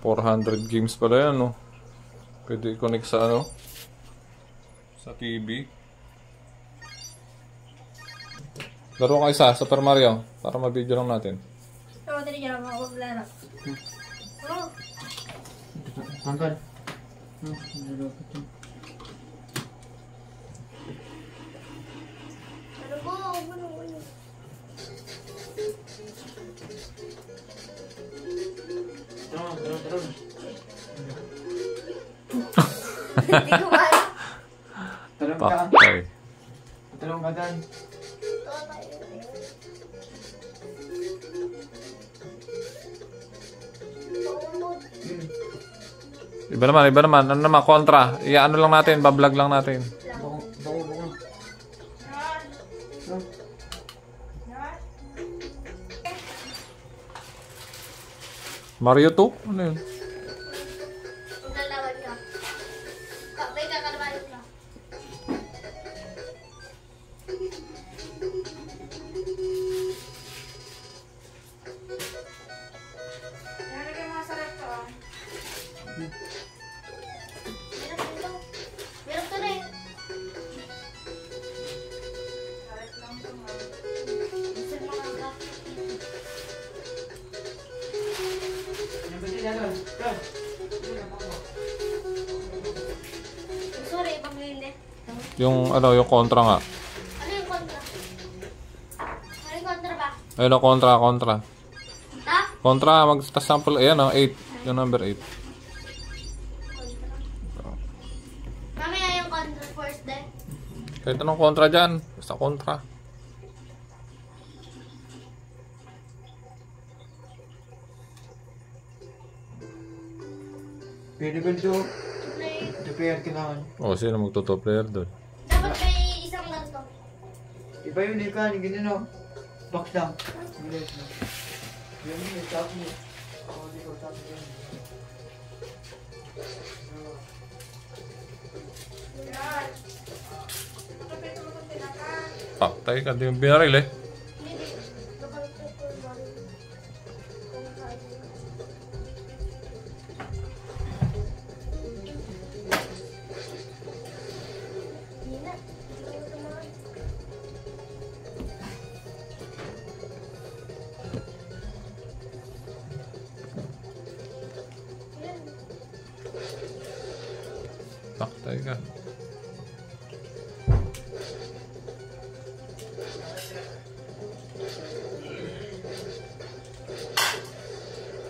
400 games pala yan, no? Pwede i-connect sa ano? Sa TV. Laro ka isa, Super Mario. Para ma-video lang natin. Ito, dali niya lang ako maglaro. Oh. Hanggang. Ano po? Ano? Tara. Hindi ko kaya. Talong ka. Patay. Talong ka dyan. Iba naman. Ano naman, kontra. Ano lang natin, bablog lang natin. Bako. Mario 2? Ano yun? Maglalawan ka. May kakalabanin ka. Nalagay mga sarap to, ah. Meron to na eh. Sarap lang to, ah. Gusto mo mga ka. Sorry, ibang lili. Yung kontra nga. Ano yung kontra? Ano yung kontra ba? Ayun, kontra. Ha? Kontra, mag-sample. Ayan, 8. Yung number 8. Mamaya yung kontra first day. Kahit anong kontra dyan. Basta kontra. Pwede ba ito? Play. Repair kailangan. O, sino magto-top player doon? Dapat may isang ganito. Iba yun, ikaw. Yung ganyan, no? Box lang. Yan yung top mo. Hindi ko top mo. Yan. Patay ka din yung binaril eh. Hindi. Lokal ko po yung Patay ka.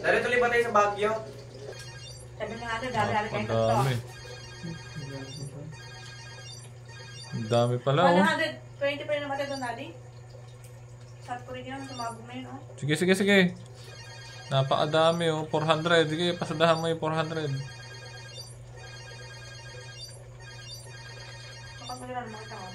Dari tuloy ba tayo sa Baguio? Sabi nga ano, dali-dali kayo Ang tatlo. dami. Ang dami pala, oh. 120 pa rin namatay doon, Daddy. Sabi ko rin yun, tumabog na yun, oh. Sige. Napakadami, oh. 400. Sige, pasadahan mo yung 400. Kapag mo rin, makita ko.